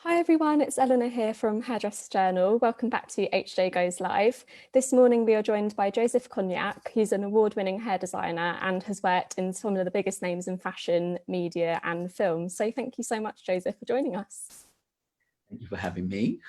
Hi everyone, it's Eleanor here from Hairdresser's Journal. Welcome back to HJ Goes Live. This morning we are joined by Joseph Koniak, who's an award-winning hair designer and has worked in some of the biggest names in fashion, media and film. So thank you so much, Joseph, for joining us. Thank you for having me.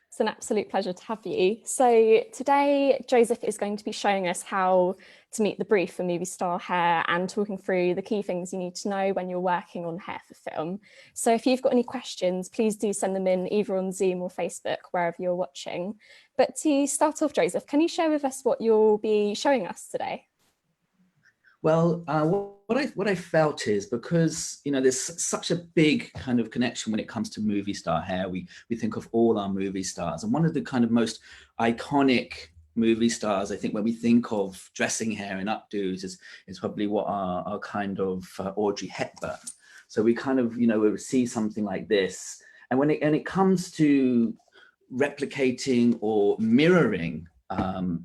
It's an absolute pleasure to have you. So today, Joseph is going to be showing us how to meet the brief for movie star hair and talking through the key things you need to know when you're working on hair for film. So if you've got any questions, please do send them in either on Zoom or Facebook, wherever you're watching. But to start off, Joseph, can you share with us what you'll be showing us today? Well, what I felt is because there's such a big kind of connection when it comes to movie star hair. We think of all our movie stars, and one of the kind of most iconic movie stars, I think, when we think of dressing hair and updos is probably what our kind of Audrey Hepburn. So we kind of we see something like this, and when it comes to replicating or mirroring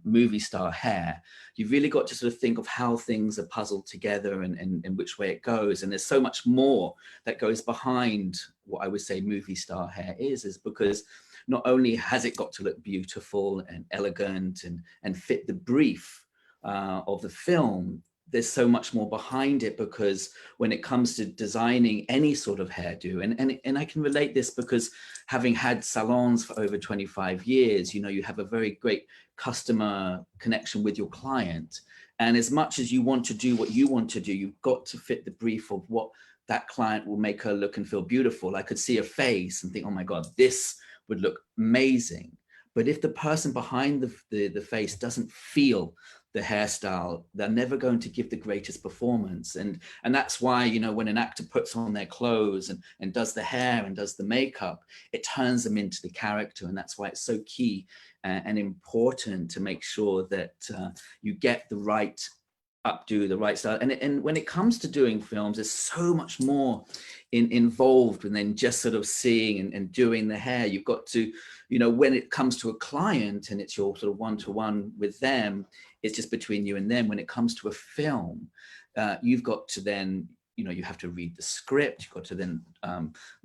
movie star hair, you've really got to sort of think of how things are puzzled together and which way it goes. And there's so much more that goes behind what I would say movie star hair is because not only has it got to look beautiful and elegant and fit the brief of the film, there's so much more behind it, because when it comes to designing any sort of hairdo, and I can relate this because having had salons for over 25 years, you have a very great customer connection with your client. And as much as you want to do what you want to do, you've got to fit the brief of what that client will make her look and feel beautiful. I could see a face and think, oh my God, this would look amazing. But if the person behind the face doesn't feel the hairstyle, they're never going to give the greatest performance. And that's why, when an actor puts on their clothes and does the hair and does the makeup, it turns them into the character. And that's why it's so key and important to make sure that you get the right updo, the right style. And when it comes to doing films, there's so much more involved than just sort of seeing and doing the hair. You've got to, when it comes to a client and it's your sort of one-to-one with them, it's just between you and them. When it comes to a film, you've got to then, you have to read the script. You've got to then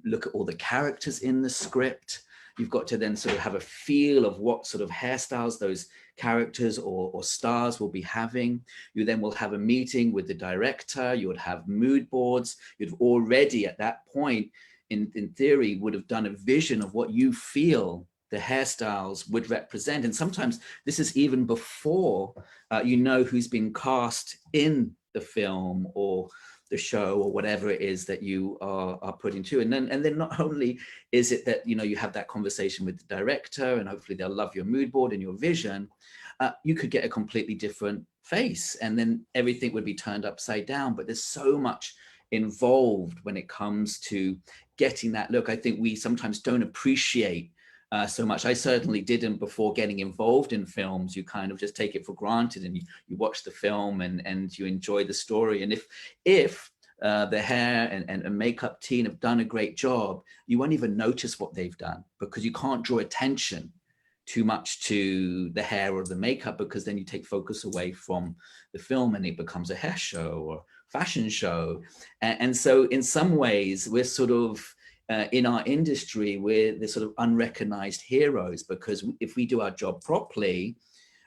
look at all the characters in the script. You've got to then sort of have a feel of what sort of hairstyles those characters or stars will be having. You then will have a meeting with the director. You would have mood boards. You'd already at that point, in theory, would have done a vision of what you feel the hairstyles would represent. And sometimes this is even before who's been cast in the film or the show or whatever it is that you are putting to. And then not only is it that, you have that conversation with the director and hopefully they'll love your mood board and your vision, you could get a completely different face and then everything would be turned upside down. But there's so much involved when it comes to getting that look. I think we sometimes don't appreciate so much. I certainly didn't before getting involved in films. You kind of just take it for granted and you watch the film and you enjoy the story. And if the hair and makeup team have done a great job, you won't even notice what they've done because you can't draw attention too much to the hair or the makeup, because then you take focus away from the film and it becomes a hair show or fashion show. And so in some ways, we're sort of in our industry, we're the sort of unrecognized heroes, because if we do our job properly,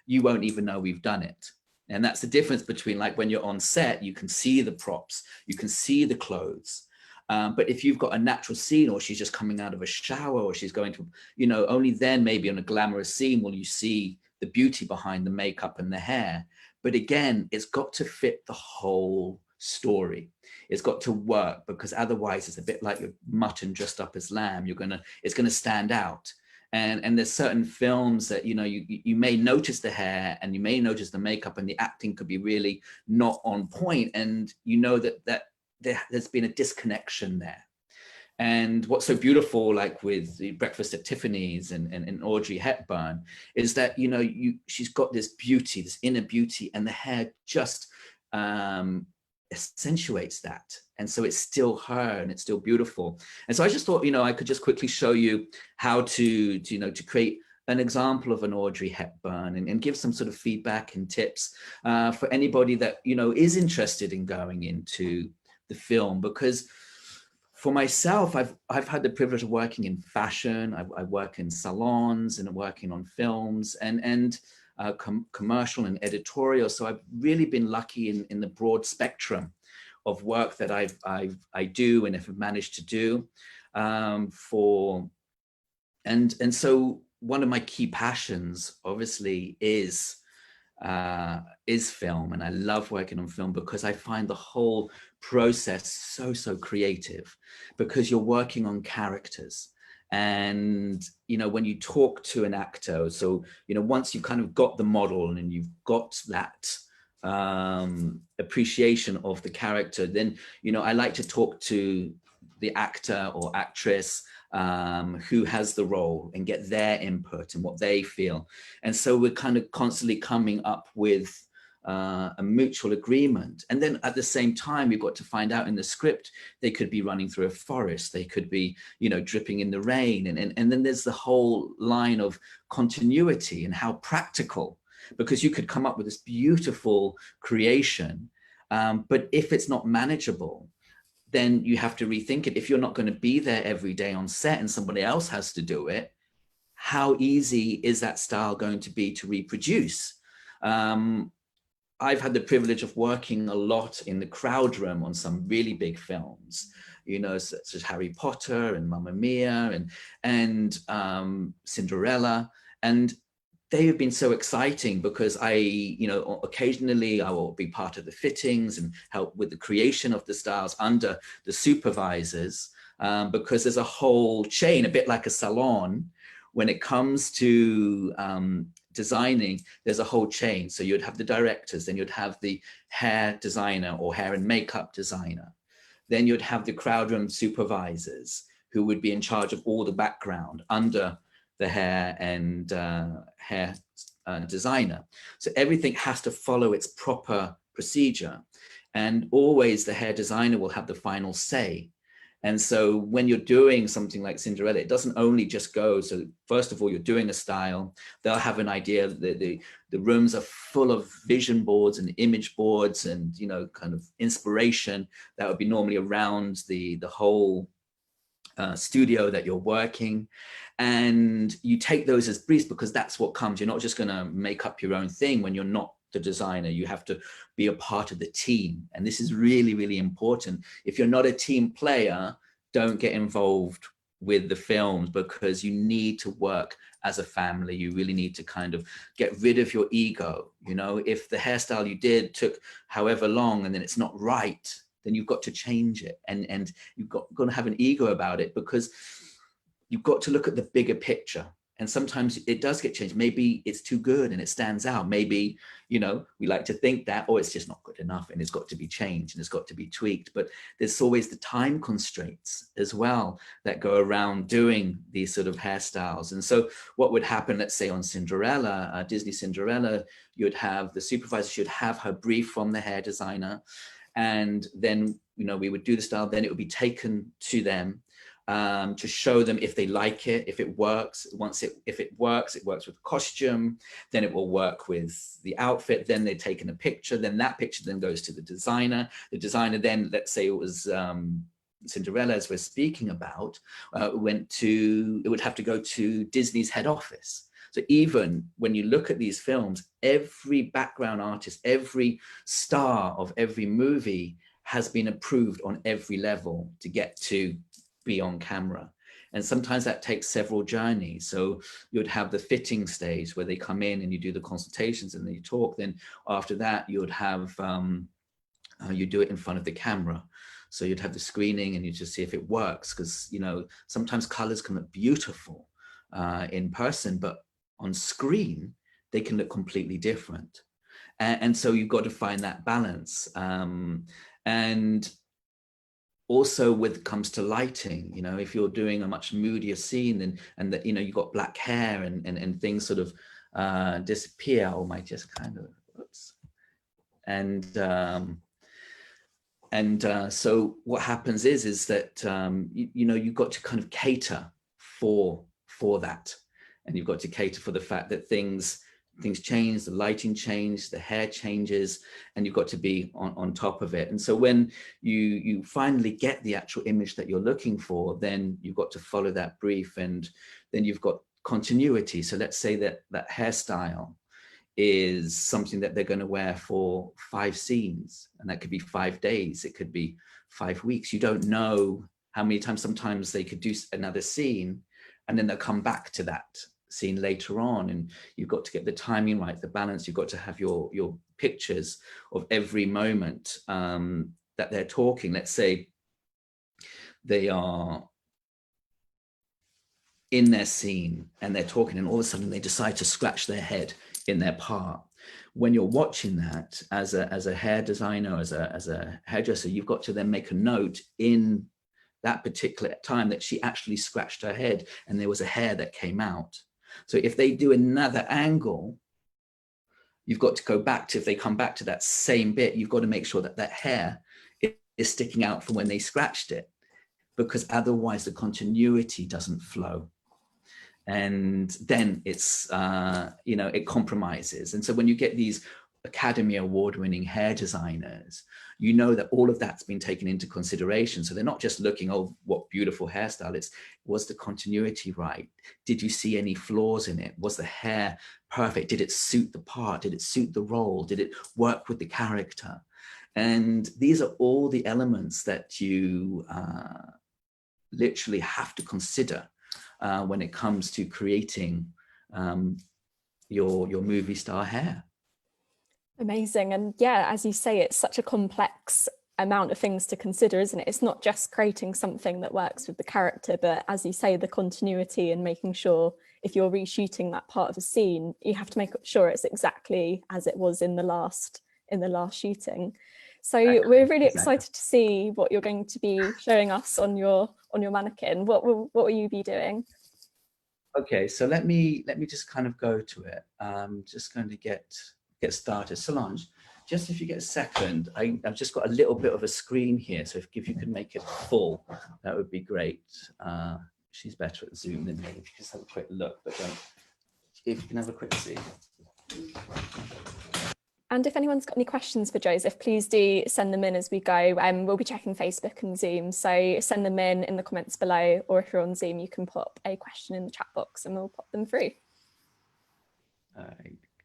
you won't even know we've done it. And that's the difference between, like, when you're on set, you can see the props, you can see the clothes. But if you've got a natural scene, or she's just coming out of a shower, or she's going to, only then maybe on a glamorous scene will you see the beauty behind the makeup and the hair. But again, it's got to fit the whole story. It's got to work, because otherwise it's a bit like your mutton dressed up as lamb. It's gonna stand out. And there's certain films that you may notice the hair and you may notice the makeup and the acting could be really not on point, and that there's been a disconnection there. And what's so beautiful, like with the Breakfast at Tiffany's and Audrey Hepburn, is that she's got this beauty, this inner beauty, and the hair just accentuates that. And so it's still her and it's still beautiful. And so I just thought, I could just quickly show you how to create an example of an Audrey Hepburn and give some sort of feedback and tips for anybody that, is interested in going into the film. Because for myself, I've had the privilege of working in fashion. I work in salons and working on films and commercial and editorial. So I've really been lucky in the broad spectrum of work that I do and have managed to do and so one of my key passions, obviously, is film, and I love working on film because I find the whole process so creative, because you're working on characters. And when you talk to an actor, so once you've kind of got the model and you've got that appreciation of the character, then I like to talk to the actor or actress who has the role and get their input and what they feel. And so we're kind of constantly coming up with a mutual agreement. And then at the same time, we've got to find out in the script, they could be running through a forest, they could be, dripping in the rain. And then there's the whole line of continuity and how practical, because you could come up with this beautiful creation, but if it's not manageable, then you have to rethink it. If you're not going to be there every day on set and somebody else has to do it, how easy is that style going to be to reproduce? I've had the privilege of working a lot in the crowd room on some really big films, such as Harry Potter and Mamma Mia and Cinderella. And they have been so exciting because occasionally I will be part of the fittings and help with the creation of the styles under the supervisors, because there's a whole chain, a bit like a salon. When it comes to designing, there's a whole chain. So you'd have the directors, then you'd have the hair designer or hair and makeup designer. Then you'd have the crowd room supervisors who would be in charge of all the background under the hair and hair designer. So everything has to follow its proper procedure. And always the hair designer will have the final say. And so when you're doing something like Cinderella, it doesn't only just go, so first of all, you're doing a style, they'll have an idea, the rooms are full of vision boards and image boards and, kind of inspiration that would be normally around the whole studio that you're working. And you take those as briefs because that's what comes. You're not just going to make up your own thing when you're not the designer. You have to be a part of the team. And this is really, really important. If you're not a team player, don't get involved with the films, because you need to work as a family. You really need to kind of get rid of your ego. If the hairstyle you did took however long and then it's not right, then you've got to change it. And you've got to have an ego about it, because you've got to look at the bigger picture. And sometimes it does get changed. Maybe it's too good and it stands out. Maybe, we like to think that, or it's just not good enough and it's got to be changed and it's got to be tweaked. But there's always the time constraints as well that go around doing these sort of hairstyles. And so what would happen, let's say on Cinderella, Disney Cinderella, you'd have the supervisor, should have her brief from the hair designer. And then, we would do the style, then it would be taken to them to show them if they like it, if it works. If it works with costume, then it will work with the outfit. Then they're taking a picture, then that picture then goes to the designer. The designer then, let's say it was Cinderella, as we're speaking about, it would have to go to Disney's head office. So even when you look at these films, every background artist, every star of every movie has been approved on every level to get to be on camera. And sometimes that takes several journeys. So you'd have the fitting stage where they come in and you do the consultations and then you talk. Then after that, you'd have, you do it in front of the camera. So you'd have the screening and you just see if it works. Because, sometimes colors can look beautiful in person, but on screen, they can look completely different. And so you've got to find that balance. And also when it comes to lighting, if you're doing a much moodier scene and that, you've got black hair and things sort of disappear, or might just kind of, oops. So what happens is that, you've got to kind of cater for that. And you've got to cater for the fact that things things change, the lighting changes, the hair changes, and you've got to be on top of it. And so when you finally get the actual image that you're looking for, then you've got to follow that brief, and then you've got continuity. So let's say that that hairstyle is something that they're going to wear for 5 scenes, and that could be 5 days, it could be 5 weeks. You don't know how many times. Sometimes they could do another scene and then they'll come back to that scene later on, and you've got to get the timing right, the balance. You've got to have your pictures of every moment that they're talking. Let's say they are in their scene and they're talking, and all of a sudden they decide to scratch their head in their part. When you're watching that as a hair designer, as a hairdresser, you've got to then make a note in that particular time that she actually scratched her head and there was a hair that came out. So if they do another angle, you've got to go back to, if they come back to that same bit, you've got to make sure that that hair is sticking out from when they scratched it, because otherwise the continuity doesn't flow. And then it's, it compromises. And so when you get these Academy Award-winning hair designers, you know that all of that's been taken into consideration. So they're not just looking, oh, what beautiful hairstyle. It's, was the continuity right? Did you see any flaws in it? Was the hair perfect? Did it suit the part? Did it suit the role? Did it work with the character? And these are all the elements that you literally have to consider when it comes to creating your movie star hair. Amazing. And yeah, as you say, it's such a complex amount of things to consider, isn't it? It's not just creating something that works with the character, but as you say, the continuity and making sure if you're reshooting that part of a scene, you have to make sure it's exactly as it was in the last shooting. So we're really excited to see what you're going to be showing us on your mannequin. What will you be doing? Okay, so let me just kind of go to it. Just going to get started. Solange, just if you get a second, I've just got a little bit of a screen here, so if you could make it full, that would be great. She's better at Zoom than me. If you just have a quick look, but if you can have a quick see. And if anyone's got any questions for Joseph, please do send them in as we go. We'll be checking Facebook and Zoom, so send them in the comments below, or if you're on Zoom, you can pop a question in the chat box and we'll pop them through.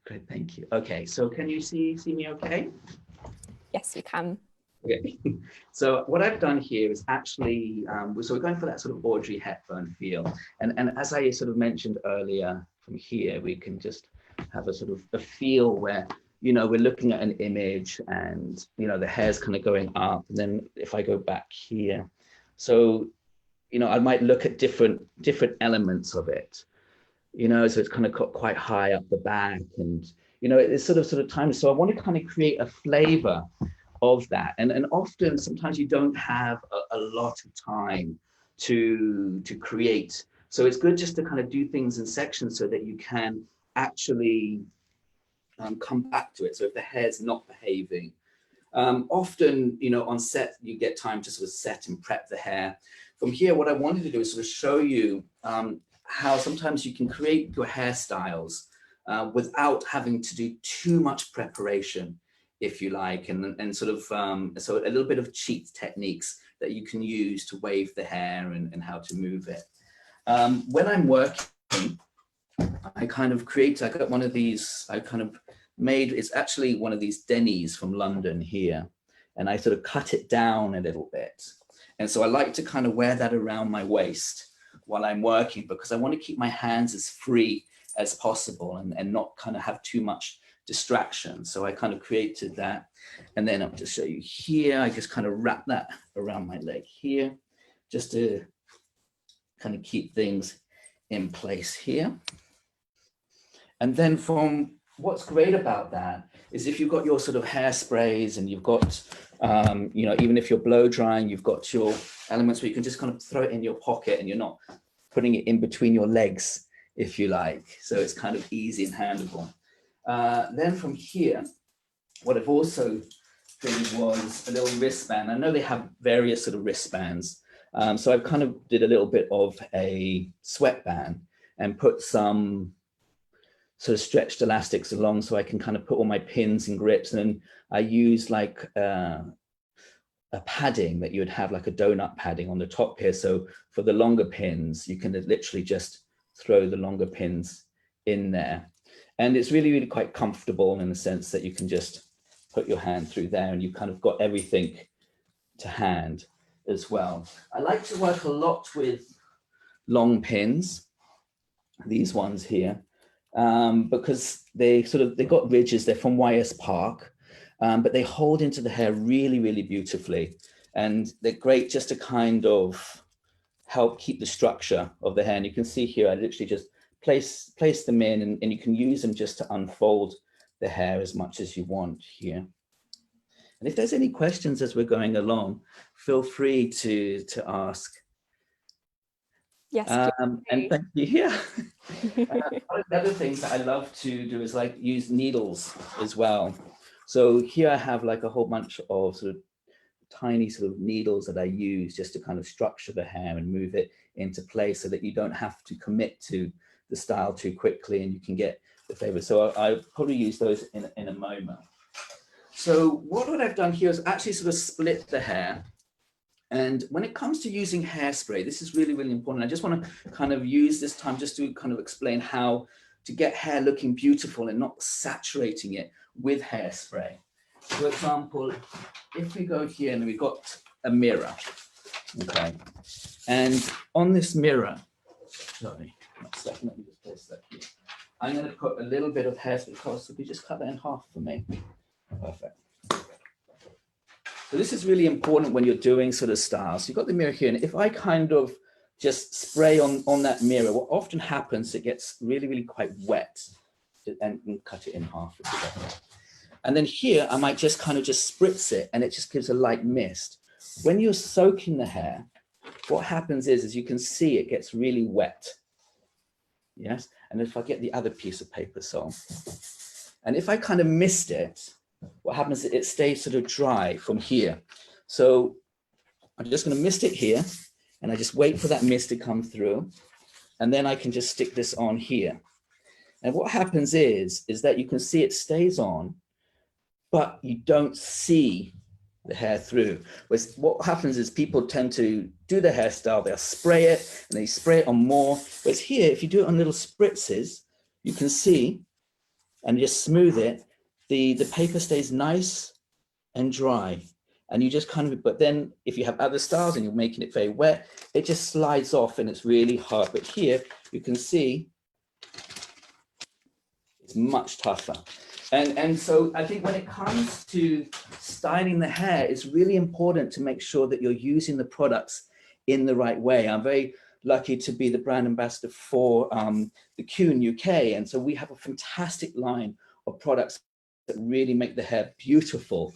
Great, thank you. Okay, so can you see me okay? Yes, we can. Okay, so what I've done here is actually, so we're going for that sort of Audrey Hepburn feel. And as I sort of mentioned earlier, from here, we can just have a sort of a feel where, we're looking at an image and, the hair's kind of going up. And then if I go back here, so, I might look at different elements of it. So it's kind of got quite high up the back, and it's sort of time. So I want to kind of create a flavor of that, and often sometimes you don't have a lot of time to create. So it's good just to kind of do things in sections so that you can actually come back to it. So if the hair's not behaving, often on set you get time to sort of set and prep the hair. From here, what I wanted to do is sort of show you how sometimes you can create your hairstyles without having to do too much preparation, if you like, and sort of, so a little bit of cheat techniques that you can use to wave the hair and how to move it. When I'm working, I kind of create, I got one of these, I kind of made, it's actually one of these Denny's from London here, and I sort of cut it down a little bit. And so I like to kind of wear that around my waist while I'm working, because I want to keep my hands as free as possible and not kind of have too much distraction. So I kind of created that. And then I'll just show you here, I just kind of wrap that around my leg here, just to kind of keep things in place here. And then from what's great about that is if you've got your sort of hairsprays and you've got, even if you're blow drying, you've got your elements where you can just kind of throw it in your pocket and you're not putting it in between your legs, if you like. So it's kind of easy and handleable. Then from here, what I've also did was a little wristband. I know they have various sort of wristbands. So I've kind of did a little bit of a sweatband and put some sort of stretched elastics along so I can kind of put all my pins and grips. And then I use like a padding that you would have, like a donut padding on the top here. So for the longer pins, you can literally just throw the longer pins in there. And it's really, really quite comfortable in the sense that you can just put your hand through there and you've kind of got everything to hand as well. I like to work a lot with long pins, these ones here, because they got ridges. They're from YS Park, but they hold into the hair really, really beautifully. And they're great just to kind of help keep the structure of the hair. And you can see here, I literally just place them in, and you can use them just to unfold the hair as much as you want here. And if there's any questions as we're going along, feel free to ask. Yes. And thank you. Yeah. One of the other things that I love to do is like use needles as well. So here I have like a whole bunch of sort of tiny sort of needles that I use just to kind of structure the hair and move it into place so that you don't have to commit to the style too quickly and you can get the flavor. So I'll probably use those in a moment. So what I've done here is actually sort of split the hair. And when it comes to using hairspray, this is really, really important. I just want to kind of use this time just to kind of explain how to get hair looking beautiful and not saturating it with hairspray. For example, if we go here and we've got a mirror, okay, and on this mirror, sorry, one second, let me just place that here. I'm going to put a little bit of hairspray. So if you just cut that in half for me. Perfect. So this is really important when you're doing sort of styles. You've got the mirror here, and if I kind of just spray on that mirror, what often happens, it gets really, really quite wet, and cut it in half. And then here, I might just kind of just spritz it, and it just gives a light mist. When you're soaking the hair, what happens is you can see it gets really wet. Yes, and if I get the other piece of paper, so, and if I kind of mist it, what happens is it stays sort of dry from here. So I'm just going to mist it here, and I just wait for that mist to come through, and then I can just stick this on here. And what happens is that you can see it stays on, but you don't see the hair through. What happens is people tend to do the hairstyle, they'll spray it, and they spray it on more. Whereas here, if you do it on little spritzes, you can see, and just smooth it, the paper stays nice and dry. And you just kind of, but then if you have other styles and you're making it very wet, it just slides off and it's really hard. But here you can see it's much tougher. And so I think when it comes to styling the hair, it's really important to make sure that you're using the products in the right way. I'm very lucky to be the brand ambassador for the Kuhn UK. And so we have a fantastic line of products that really make the hair beautiful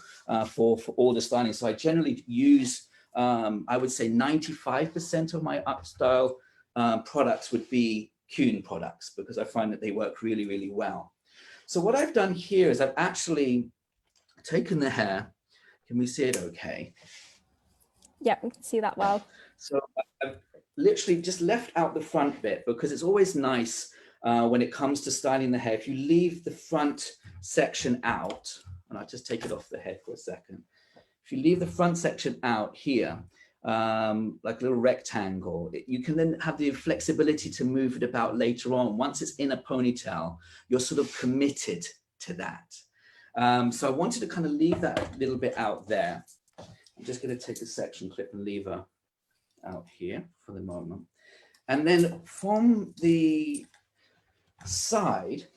for all the styling. So I generally use, I would say 95% of my upstyle products would be Kuhn products because I find that they work really, really well. So what I've done here is I've actually taken the hair. Can we see it okay? Yeah, we can see that well. So I've literally just left out the front bit because it's always nice when it comes to styling the hair. If you leave the front section out, and I'll just take it off the head for a second. If you leave the front section out here, like a little rectangle, you can then have the flexibility to move it about later on. Once it's in a ponytail, you're sort of committed to that. So I wanted to kind of leave that little bit out there. I'm just going to take a section clip and lever out here for the moment. And then from the side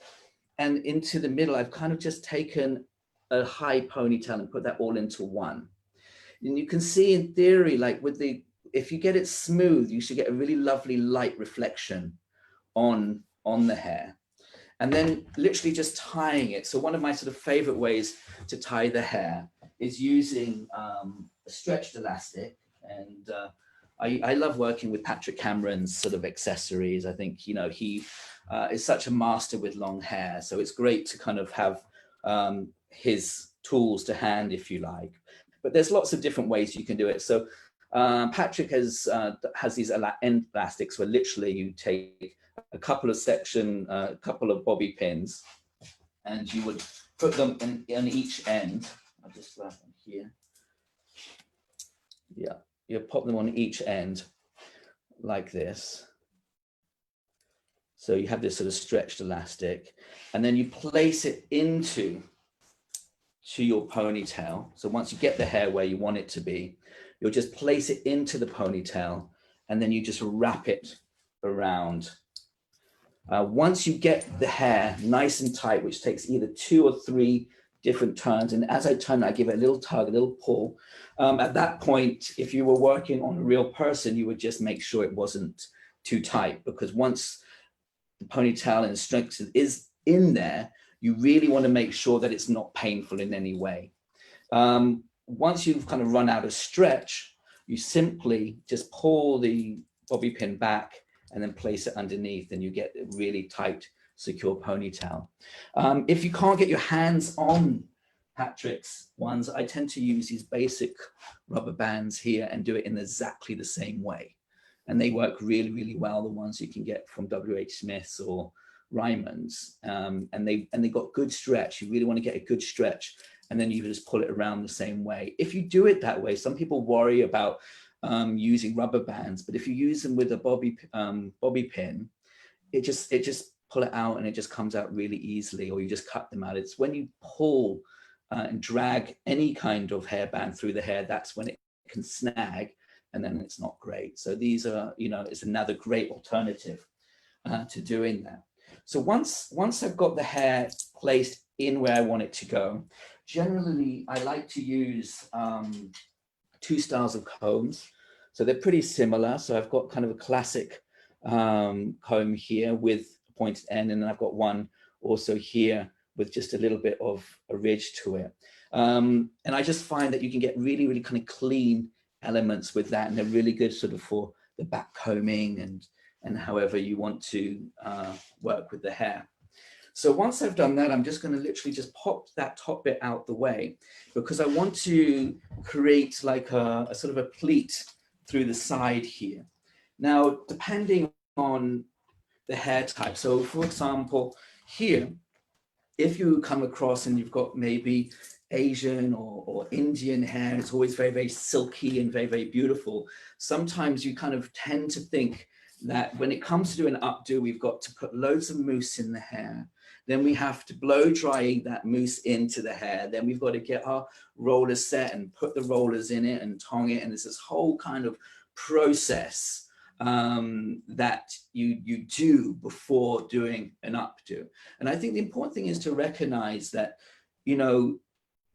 and into the middle, I've kind of just taken a high ponytail and put that all into one. And you can see in theory, like if you get it smooth, you should get a really lovely light reflection on the hair. And then literally just tying it. So one of my sort of favorite ways to tie the hair is using a stretched elastic. And I love working with Patrick Cameron's sort of accessories. I think, you know, he is such a master with long hair. So it's great to kind of have his tools to hand, if you like. But there's lots of different ways you can do it. So Patrick has these end elastics where literally you take a couple of bobby pins, and you would put them in each end. I'll just wrap them here. Yeah, you pop them on each end like this. So you have this sort of stretched elastic, and then you place it into your ponytail. So once you get the hair where you want it to be, you'll just place it into the ponytail, and then you just wrap it around. Once you get the hair nice and tight, which takes either 2 or 3 different turns, and as I turn, I give it a little tug, a little pull. At that point, if you were working on a real person, you would just make sure it wasn't too tight, because once the ponytail and the strength is in there, you really want to make sure that it's not painful in any way. Once you've kind of run out of stretch, you simply just pull the bobby pin back and then place it underneath, and you get a really tight, secure ponytail. If you can't get your hands on Patrick's ones, I tend to use these basic rubber bands here and do it in exactly the same way. And they work really, really well, the ones you can get from WH Smith's or Ryman's. And they got good stretch. You really want to get a good stretch, and then you just pull it around the same way. If you do it that way, some people worry about using rubber bands, but if you use them with a bobby pin, it just pull it out and it just comes out really easily, or you just cut them out. It's when you pull and drag any kind of hairband through the hair, that's when it can snag, and then it's not great. So these are, it's another great alternative to doing that. So once I've got the hair placed in where I want it to go, generally I like to use 2 styles of combs. So they're pretty similar. So I've got kind of a classic comb here with a pointed end, and then I've got one also here with just a little bit of a ridge to it. And I just find that you can get really, really kind of clean elements with that, and they're really good sort of for the back combing and however you want to work with the hair. So once I've done that, I'm just going to literally just pop that top bit out the way, because I want to create like a sort of a pleat through the side here. Now, depending on the hair type, so for example, here, if you come across and you've got maybe Asian or Indian hair, it's always very, very silky and very, very beautiful. Sometimes you kind of tend to think that when it comes to do an updo, we've got to put loads of mousse in the hair. Then we have to blow dry that mousse into the hair. Then we've got to get our roller set and put the rollers in it and tong it. And there's this whole kind of process that you do before doing an updo. And I think the important thing is to recognize that,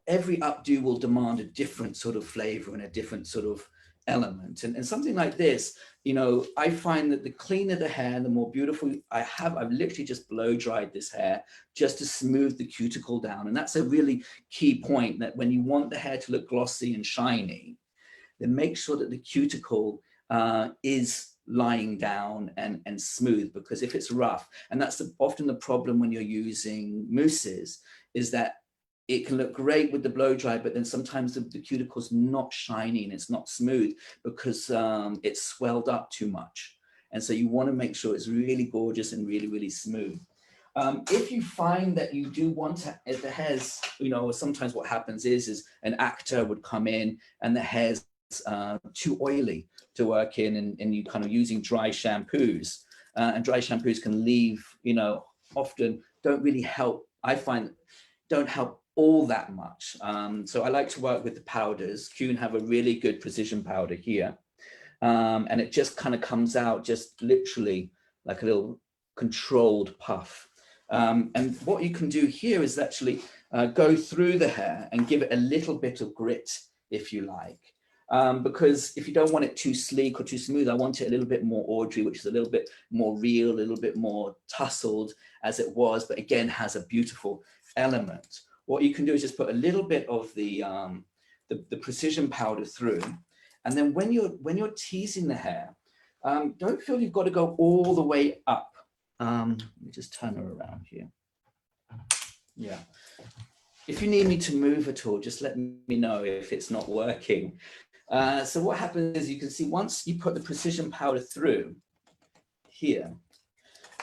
every updo will demand a different sort of flavor and a different sort of element. And something like this, I find that the cleaner the hair, the more beautiful I've literally just blow dried this hair just to smooth the cuticle down. And that's a really key point, that when you want the hair to look glossy and shiny, then make sure that the cuticle is lying down and smooth, because if it's rough, and that's often the problem when you're using mousses, is that it can look great with the blow dry, but then sometimes the cuticle's not shiny and it's not smooth because it's swelled up too much. And so you want to make sure it's really gorgeous and really, really smooth. If you find that you do want to, if the hair's, sometimes what happens is an actor would come in and the hair's too oily to work in, and you kind of using dry shampoos, and dry shampoos can leave, often don't really help. I find don't help all that much. So I like to work with the powders. Kuhn have a really good precision powder here. And it just kind of comes out just literally like a little controlled puff. And what you can do here is actually go through the hair and give it a little bit of grit, if you like. Because if you don't want it too sleek or too smooth, I want it a little bit more Audrey, which is a little bit more real, a little bit more tussled as it was, but again, has a beautiful element. What you can do is just put a little bit of the precision powder through. And then when you're teasing the hair, don't feel you've got to go all the way up. Let me just turn her around here. Yeah. If you need me to move at all, just let me know if it's not working. So what happens is you can see once you put the precision powder through here,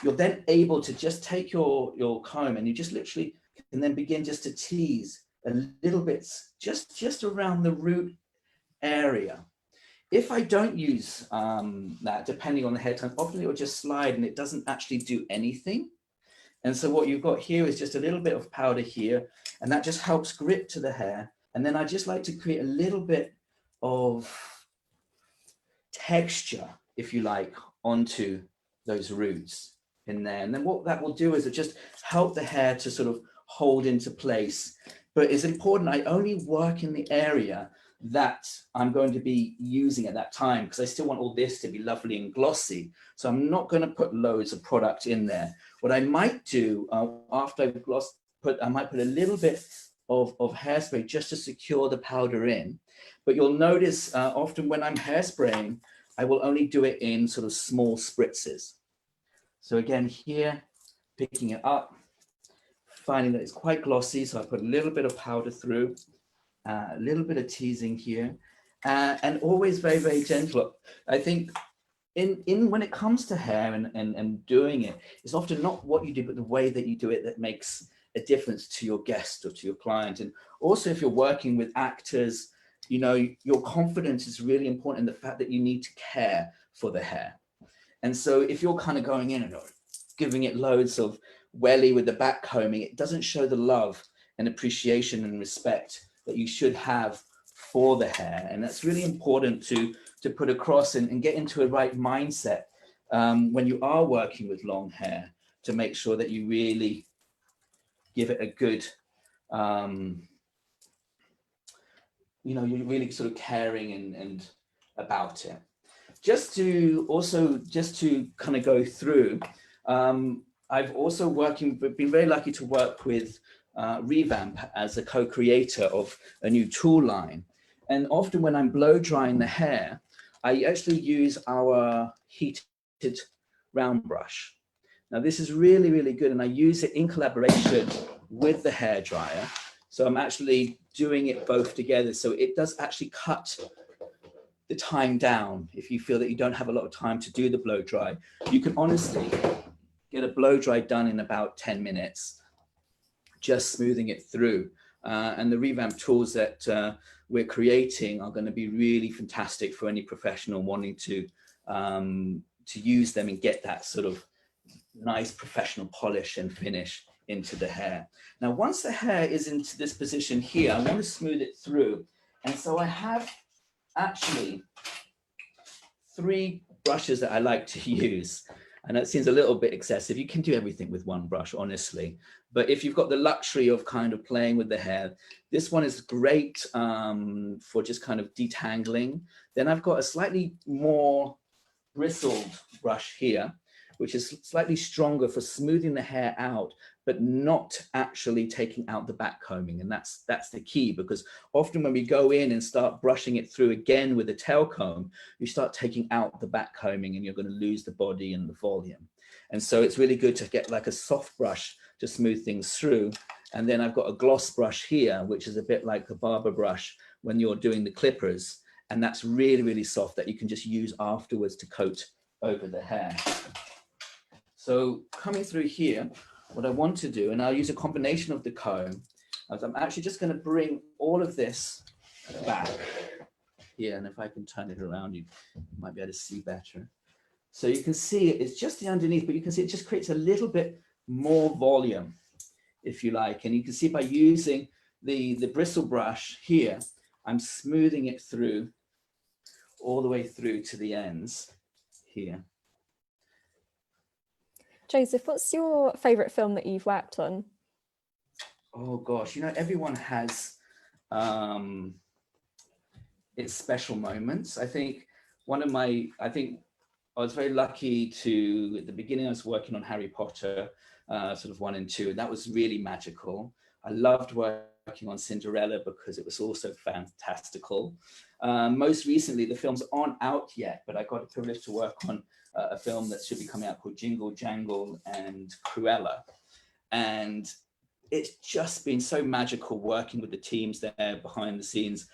you're then able to just take your comb and you just literally can then begin just to tease a little bit just around the root area. If I don't use that, depending on the hair type, often it will just slide and it doesn't actually do anything. And so what you've got here is just a little bit of powder here, and that just helps grip to the hair. And then I just like to create a little bit of texture, if you like, onto those roots in there. And then what that will do is it just help the hair to sort of hold into place. But it's important, I only work in the area that I'm going to be using at that time, because I still want all this to be lovely and glossy. So I'm not going to put loads of product in there. What I might do after I've I might put a little bit of hairspray just to secure the powder in. But you'll notice often when I'm hairspraying, I will only do it in sort of small spritzes. So again, here, picking it up, finding that it's quite glossy. So I put a little bit of powder through, a little bit of teasing here, and always very, very gentle. I think when it comes to hair and doing it, it's often not what you do, but the way that you do it that makes a difference to your guest or to your client. And also if you're working with actors, you know, your confidence is really important in the fact that you need to care for the hair. And so if you're kind of going in and giving it loads of welly with the back combing, it doesn't show the love and appreciation and respect that you should have for the hair. And that's really important to put across and get into a right mindset when you are working with long hair, to make sure that you really give it a good, you know, you're really sort of caring and about it. Just to kind of go through, I've also been very lucky to work with Revamp as a co-creator of a new tool line. And often when I'm blow drying the hair, I actually use our heated round brush. Now this is really, really good, and I use it in collaboration with the hairdryer. So I'm actually doing it both together. So it does actually cut the time down. If you feel that you don't have a lot of time to do the blow dry, you can honestly get a blow dry done in about 10 minutes, just smoothing it through. And the Revamp tools that we're creating are going to be really fantastic for any professional wanting to use them and get that sort of nice professional polish and finish into the hair. Now, once the hair is into this position here, I want to smooth it through. And so I have actually 3 brushes that I like to use. I know it seems a little bit excessive. You can do everything with one brush, honestly. But if you've got the luxury of kind of playing with the hair, this one is great for just kind of detangling. Then I've got a slightly more bristled brush here, which is slightly stronger for smoothing the hair out, but not actually taking out the back combing. And that's the key, because often when we go in and start brushing it through again with a tail comb, you start taking out the back combing and you're going to lose the body and the volume. And so it's really good to get like a soft brush to smooth things through. And then I've got a gloss brush here, which is a bit like a barber brush when you're doing the clippers. And that's really, really soft that you can just use afterwards to coat over the hair. So coming through here, what I want to do, and I'll use a combination of the comb, is I'm actually just going to bring all of this back here. And if I can turn it around, you might be able to see better. So you can see it's just the underneath, but you can see it just creates a little bit more volume, if you like. And you can see by using the bristle brush here, I'm smoothing it through all the way through to the ends here. Joseph, what's your favourite film that you've worked on? Oh gosh, you know, everyone has its special moments. I think I was very lucky to, at the beginning I was working on Harry Potter, sort of 1 and 2, and that was really magical. I loved working on Cinderella because it was also fantastical. Most recently, the films aren't out yet, but I got the privilege to work on a film that should be coming out called Jingle Jangle and Cruella. And it's just been so magical working with the teams there behind the scenes.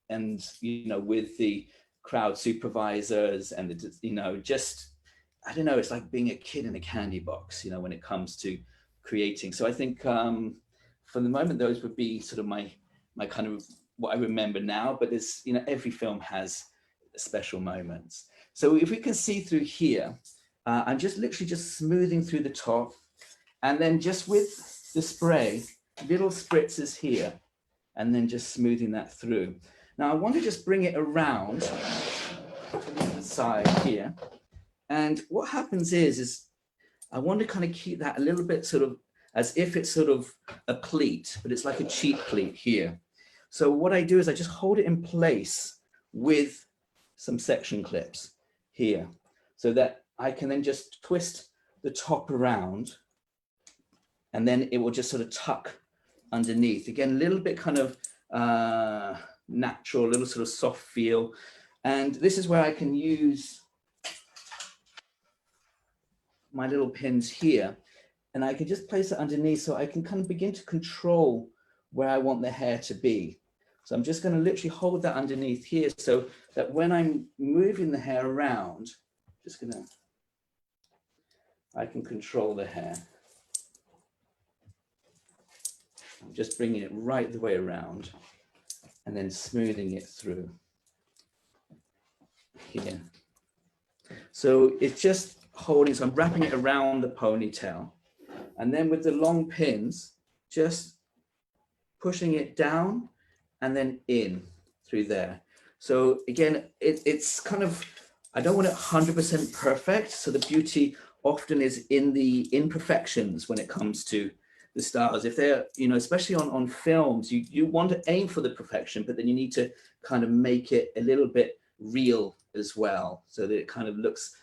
you know, with the crowd supervisors and the, you know, just, I don't know, it's like being a kid in a candy box, you know, when it comes to creating. So I think for the moment, those would be sort of my kind of what I remember now, but there's, you know, every film has special moments. So if we can see through here, I'm just literally just smoothing through the top, and then just with the spray, little spritzes here, and then just smoothing that through. Now I want to just bring it around to the other side here. And what happens is I want to kind of keep that a little bit sort of as if it's sort of a pleat, but it's like a cheap pleat here. So what I do is I just hold it in place with some section clips here, so that I can then just twist the top around, and then it will just sort of tuck underneath. Again, a little bit kind of natural, a little sort of soft feel. And this is where I can use my little pins here, and I can just place it underneath so I can kind of begin to control where I want the hair to be. So I'm just going to literally hold that underneath here so that when I'm moving the hair around, I can control the hair. I'm just bringing it right the way around and then smoothing it through here. So it's just holding, so I'm wrapping it around the ponytail, and then with the long pins, just pushing it down and then in through there. So again, it's kind of, I don't want it 100% perfect. So the beauty often is in the imperfections when it comes to the stars. If they're, you know, especially on films, you want to aim for the perfection, but then you need to kind of make it a little bit real as well, so that it kind of looks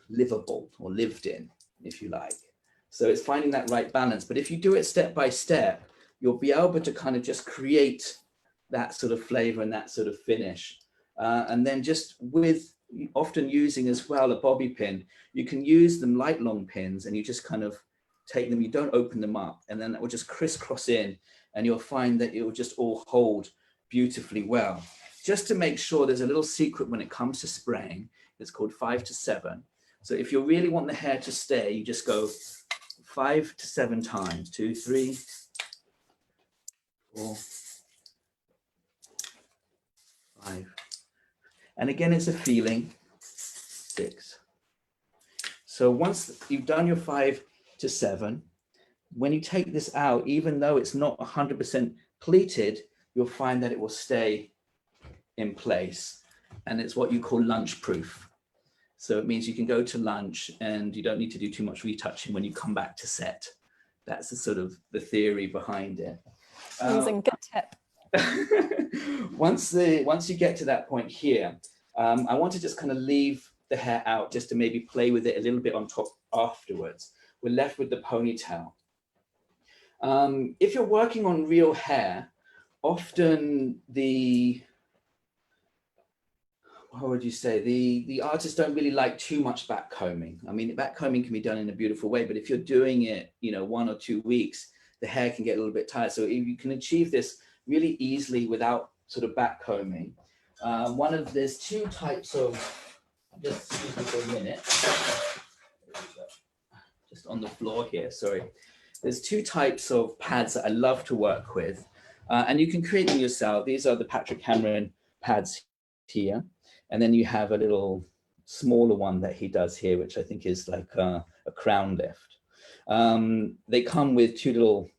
livable or lived in, if you like. So it's finding that right balance. But if you do it step by step, you'll be able to kind of just create that sort of flavor and that sort of finish. And then just with often using as well a bobby pin, you can use them like long pins, and you just kind of take them, you don't open them up, and then that will just crisscross in, and you'll find that it will just all hold beautifully well. Just to make sure, there's a little secret when it comes to spraying. It's called 5 to 7. So if you really want the hair to stay, you just go 5 to 7 times. 2, 3, 4, 5. And again, it's a feeling. 6. So once you've done your 5 to 7, when you take this out, even though it's not 100% pleated, you'll find that it will stay in place. And it's what you call lunch proof. So it means you can go to lunch and you don't need to do too much retouching when you come back to set. That's the sort of the theory behind it. Amazing, good tip. Once you get to that point here, I want to just kind of leave the hair out just to maybe play with it a little bit on top afterwards. We're left with the ponytail. If you're working on real hair, often what would you say? The artists don't really like too much back combing. I mean, back combing can be done in a beautiful way, but if you're doing it, you know, 1 or 2 weeks, the hair can get a little bit tired. So if you can achieve this really easily without sort of back combing, there's 2 types of, just excuse me for a minute, just on the floor here, sorry. There's 2 types of pads that I love to work with, and you can create them yourself. These are the Patrick Cameron pads here. And then you have a little smaller one that he does here, which I think is like a crown lift. They come with 2 little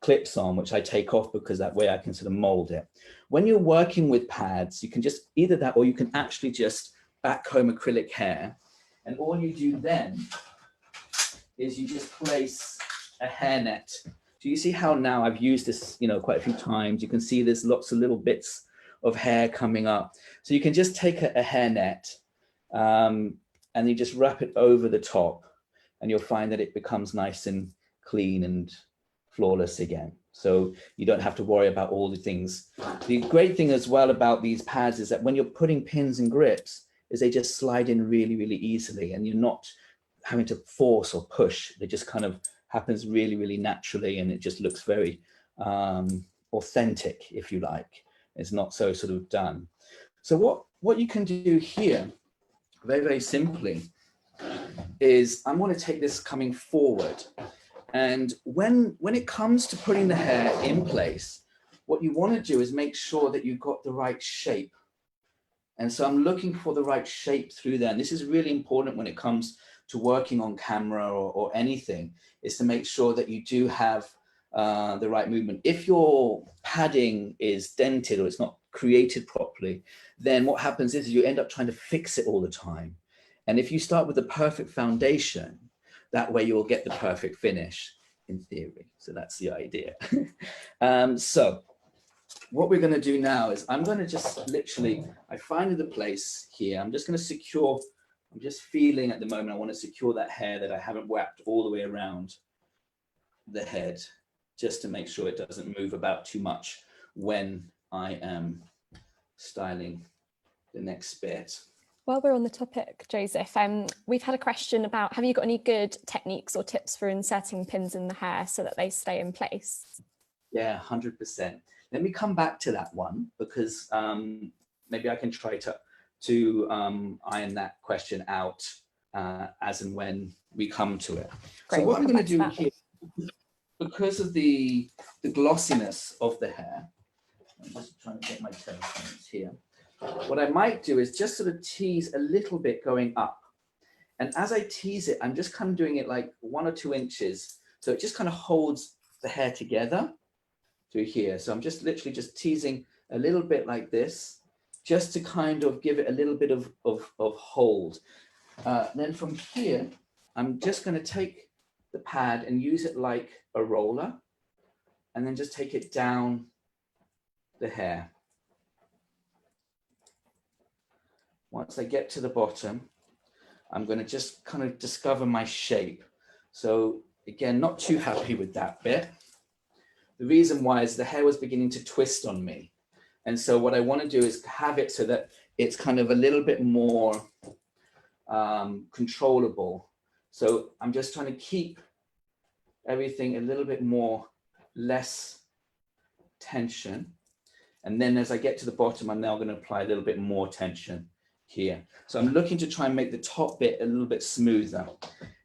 clips on, which I take off because that way I can sort of mold it. When you're working with pads, you can just either that, or you can actually just back comb acrylic hair. And all you do then is you just place a hairnet. Do you see how now I've used this, you know, quite a few times? You can see there's lots of little bits of hair coming up. So you can just take a hairnet and you just wrap it over the top, and you'll find that it becomes nice and clean and flawless again. So you don't have to worry about all the things. The great thing as well about these pads is that when you're putting pins and grips, is they just slide in really, really easily, and you're not having to force or push. It just kind of happens really, really naturally, and it just looks very authentic, if you like. It's not so sort of done. So what you can do here, very, very simply, is I'm going to take this coming forward. And when it comes to putting the hair in place, what you want to do is make sure that you've got the right shape. And so I'm looking for the right shape through there. And this is really important when it comes to working on camera or anything, is to make sure that you do have the right movement. If your padding is dented or it's not created properly, then what happens is you end up trying to fix it all the time. And if you start with the perfect foundation, that way you'll get the perfect finish in theory. So that's the idea. So what we're going to do now is I'm going to just literally, I find the place here. I'm just going to secure, I'm just feeling at the moment, I want to secure that hair that I haven't wrapped all the way around the head, just to make sure it doesn't move about too much when I am styling the next bit. While we're on the topic, Joseph, we've had a question about, have you got any good techniques or tips for inserting pins in the hair so that they stay in place? Yeah, 100%. Let me come back to that one, because maybe I can try to iron that question out as and when we come to it. Great, so what I'm going to do that. here, because of the glossiness of the hair, I'm just trying to get my telephone here. What I might do is just sort of tease a little bit going up. And as I tease it, I'm just kind of doing it like 1 or 2 inches. So it just kind of holds the hair together through here. So I'm just literally just teasing a little bit like this, just to kind of give it a little bit of hold. Then from here, I'm just going to take the pad and use it like a roller, and then just take it down the hair. Once I get to the bottom, I'm going to just kind of discover my shape. So again, not too happy with that bit. The reason why is the hair was beginning to twist on me. And so what I want to do is have it so that it's kind of a little bit more controllable. So I'm just trying to keep everything a little bit more, less tension. And then as I get to the bottom, I'm now going to apply a little bit more tension here. So I'm looking to try and make the top bit a little bit smoother.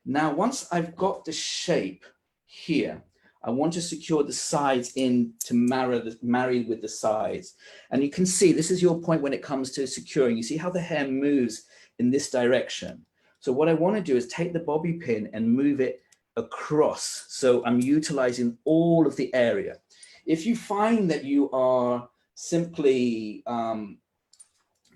Now, once I've got the shape here, I want to secure the sides in to marry with the sides. And you can see, this is your point when it comes to securing. You see how the hair moves in this direction. So what I want to do is take the bobby pin and move it across. So I'm utilizing all of the area. If you find that you are simply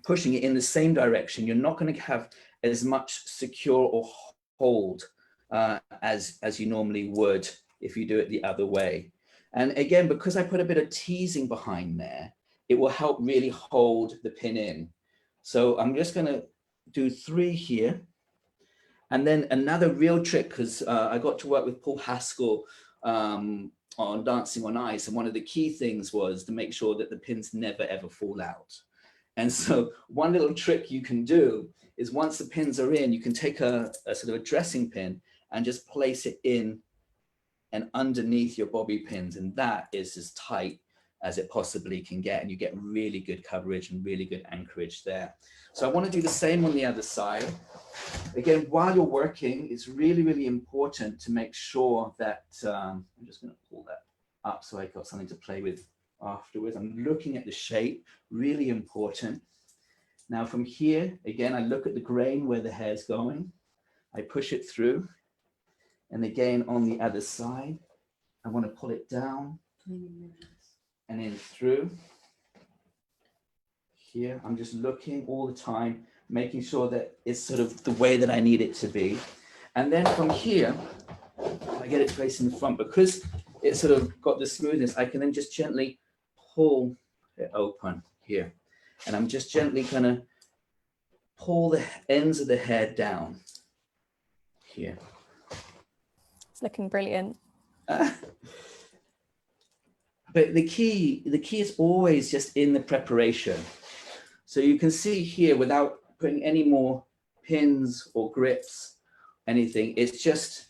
pushing it in the same direction, you're not going to have as much secure or hold as you normally would if you do it the other way. And again, because I put a bit of teasing behind there, it will help really hold the pin in. So I'm just going to do 3 here. And then another real trick, because I got to work with Paul Haskell on Dancing on Ice, and one of the key things was to make sure that the pins never ever fall out. And so one little trick you can do is, once the pins are in, you can take a sort of a dressing pin and just place it in and underneath your bobby pins, and that is as tight as it possibly can get, and you get really good coverage and really good anchorage there. So I want to do the same on the other side. Again, while you're working, it's really, really important to make sure that, I'm just going to pull that up so I've got something to play with afterwards. I'm looking at the shape, really important. Now from here, again, I look at the grain where the hair's going. I push it through. And again, on the other side, I want to pull it down and in through. Here, I'm just looking all the time, making sure that it's sort of the way that I need it to be. And then from here, I get it facing the front. Because it's sort of got the smoothness, I can then just gently pull it open here. And I'm just gently going to pull the ends of the hair down here. It's looking brilliant. But the key is always just in the preparation. So you can see here, without putting any more pins or grips, anything, it's just,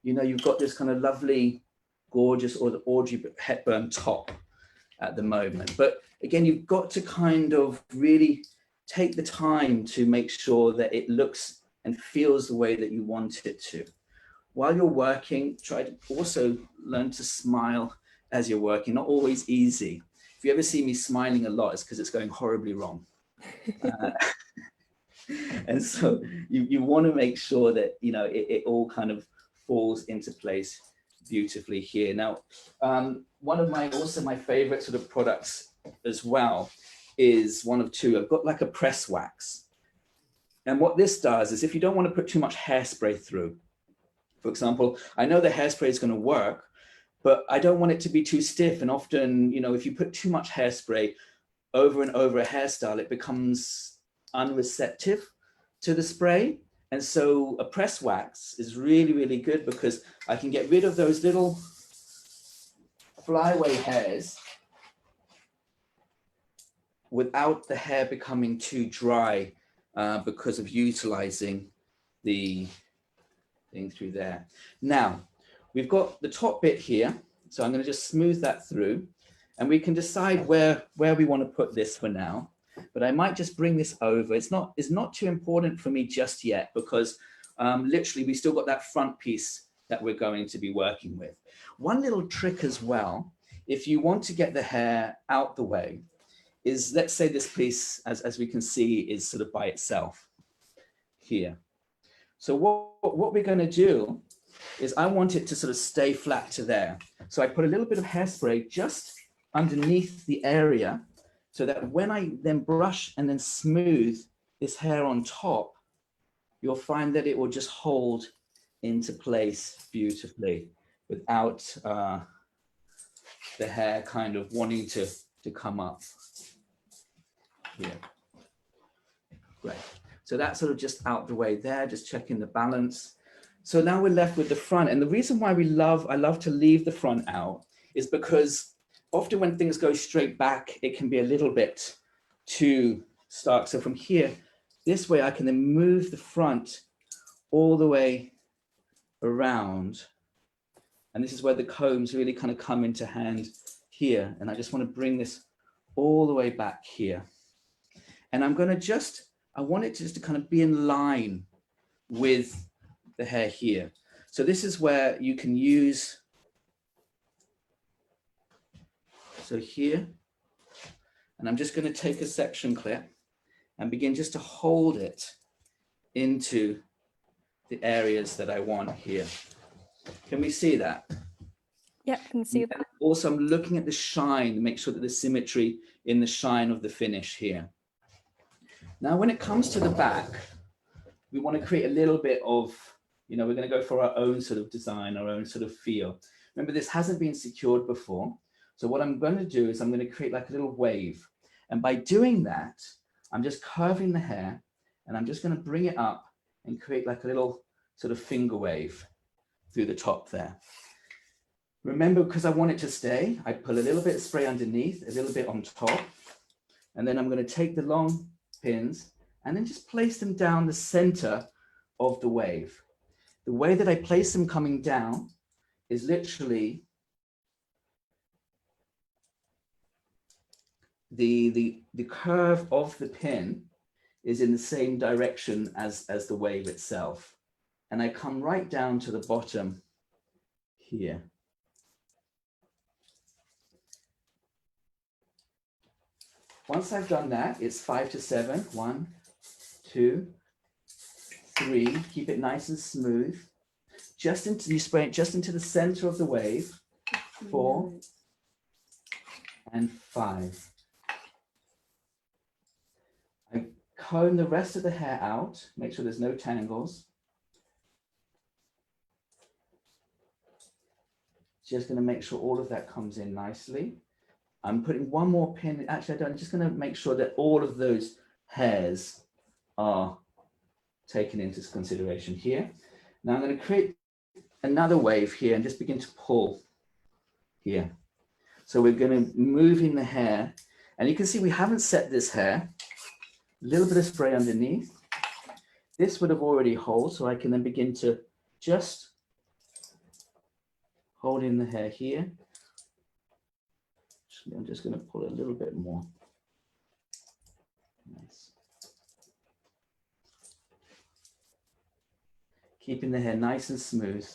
you know, you've got this kind of lovely, gorgeous, or the Audrey Hepburn top. at the moment. But again, you've got to kind of really take the time to make sure that it looks and feels the way that you want it to. While you're working, try to also learn to smile as you're working. Not always easy. If you ever see me smiling a lot, it's because it's going horribly wrong. And so you want to make sure that, you know, it all kind of falls into place beautifully here. Now, one of my favorite sort of products as well is one of two. I've got like a press wax. And what this does is, if you don't want to put too much hairspray through, for example, I know the hairspray is going to work, but I don't want it to be too stiff. And often, you know, if you put too much hairspray over and over a hairstyle, it becomes unreceptive to the spray. And so a press wax is really, really good because I can get rid of those little flyaway hairs without the hair becoming too dry because of utilizing the thing through there. Now, we've got the top bit here. So I'm going to just smooth that through, and we can decide where we want to put this for now. But I might just bring this over. It's not too important for me just yet, because literally we still got that front piece that we're going to be working with. One little trick as well, if you want to get the hair out the way, is, let's say this piece, as we can see, is sort of by itself here. So what we're going to do is, I want it to sort of stay flat to there. So I put a little bit of hairspray just underneath the area, so that when I then brush and then smooth this hair on top, you'll find that it will just hold into place beautifully without the hair kind of wanting to come up here. Great. So that's sort of just out the way there, just checking the balance. So now we're left with the front. And the reason why I love to leave the front out is because often when things go straight back, it can be a little bit too stark. So from here, this way I can then move the front all the way around. And this is where the combs really kind of come into hand here. And I just want to bring this all the way back here. And I'm going to I want it just to kind of be in line with the hair here. So this is where you can use, so here, and I'm just going to take a section clip and begin just to hold it into the areas that I want here. Can we see that? Yeah, I can see that. Also, I'm looking at the shine, make sure that there's symmetry in the shine of the finish here. Now, when it comes to the back, we want to create a little bit of, you know, we're going to go for our own sort of design, our own sort of feel. Remember, this hasn't been secured before. So what I'm going to do is I'm going to create like a little wave. And by doing that, I'm just curving the hair, and I'm just going to bring it up and create like a little sort of finger wave through the top there. Remember, because I want it to stay, I put a little bit of spray underneath, a little bit on top, and then I'm going to take the long pins and then just place them down the center of the wave. The way that I place them coming down is literally the curve of the pin is in the same direction as the wave itself. And I come right down to the bottom here. Once I've done that, it's 5 to 7. 1, 2, 3. Keep it nice and smooth. Just into, you spray it just into the center of the wave. 4 and 5. I comb the rest of the hair out. Make sure there's no tangles. Just going to make sure all of that comes in nicely. I'm putting one more pin. Actually, I'm just going to make sure that all of those hairs are taken into consideration here. Now I'm going to create another wave here and just begin to pull here. So we're going to move in the hair, and you can see we haven't set this hair. A little bit of spray underneath. This would have already held, so I can then begin to just hold in the hair here. Actually, I'm just going to pull a little bit more. Nice. Keeping the hair nice and smooth.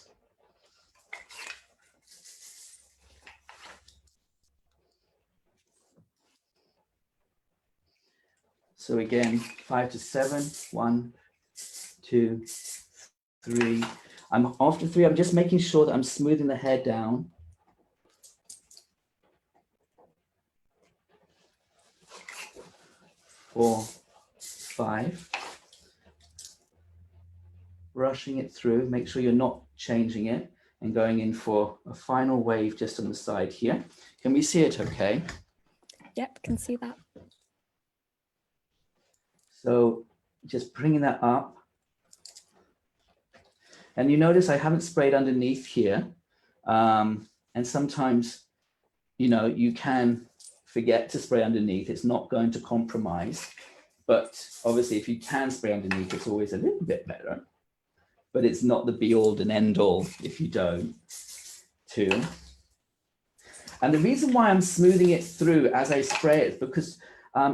So again, 5 to 7, 1, 2, 3. After 3, I'm just making sure that I'm smoothing the hair down. 4, 5. Brushing it through, make sure you're not changing it, and going in for a final wave just on the side here. Can we see it okay? Yep, can see that. So just bringing that up. And you notice I haven't sprayed underneath here. And sometimes, you know, you can forget to spray underneath. It's not going to compromise. But obviously, if you can spray underneath, it's always a little bit better. But it's not the be all and end all if you don't, too. And the reason why I'm smoothing it through as I spray it is because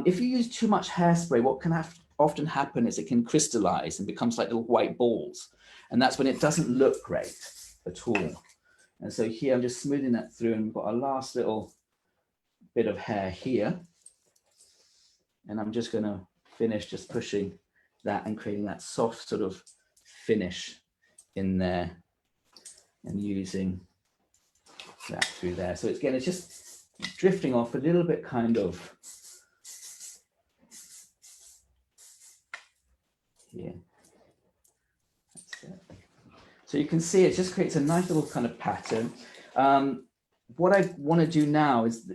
if you use too much hairspray, what can often happen is it can crystallize and becomes like little white balls. And that's when it doesn't look great at all. And so here I'm just smoothing that through, and we've got a last little bit of hair here. And I'm just going to finish just pushing that and creating that soft sort of finish in there and using that through there. So again, it's just drifting off a little bit kind of here. That's it. So you can see it just creates a nice little kind of pattern. What I want to do now is,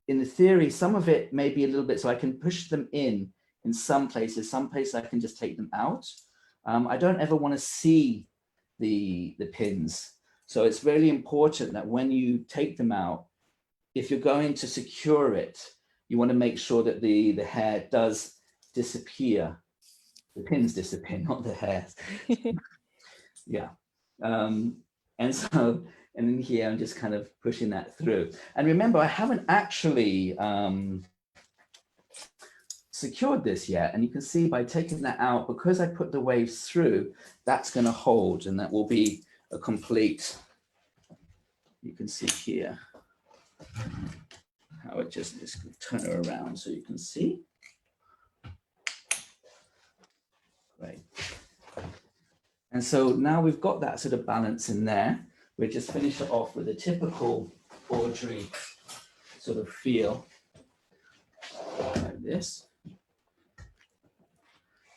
in the theory, some of it may be a little bit, so I can push them in some places I can just take them out. I don't ever want to see the pins. So it's really important that when you take them out, if you're going to secure it, you want to make sure that the hair does disappear. The pins disappear, not the hairs. Yeah. And in here, I'm just kind of pushing that through. And remember, I haven't actually secured this yet. And you can see by taking that out, because I put the waves through, that's going to hold, and that will be a complete, you can see here how it just turn her around so you can see. Great. And so now we've got that sort of balance in there. We just finish it off with a typical Audrey sort of feel like this.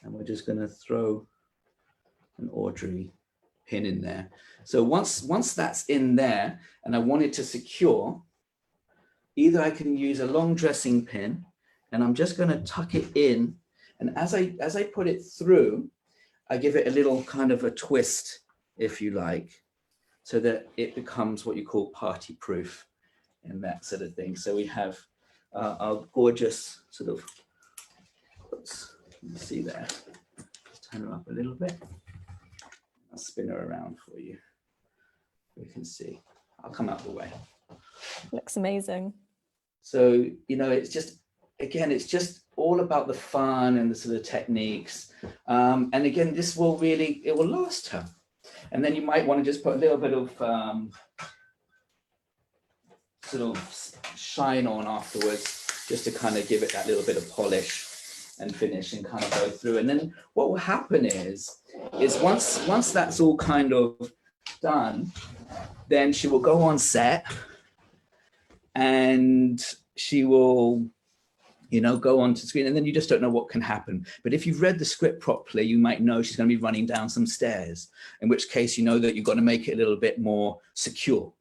And we're just going to throw an Audrey pin in there. So once that's in there and I want it to secure, either I can use a long dressing pin, and I'm just going to tuck it in. And as I put it through, I give it a little kind of a twist, if you like, so that it becomes what you call party proof and that sort of thing. So we have our gorgeous sort of, oops, you see there, just turn her up a little bit. I'll spin her around for you. You can see. I'll come out the way. Looks amazing. So, you know, it's just, again, it's just all about the fun and the sort of techniques. And again, this will really, it will last her. And then you might want to just put a little bit of sort of shine on afterwards, just to kind of give it that little bit of polish and finish and kind of go through. And then what will happen is once that's all kind of done, then she will go on set and she will, you know, go onto screen, and then you just don't know what can happen. But if you've read the script properly, you might know she's going to be running down some stairs, in which case you know that you've got to make it a little bit more secure.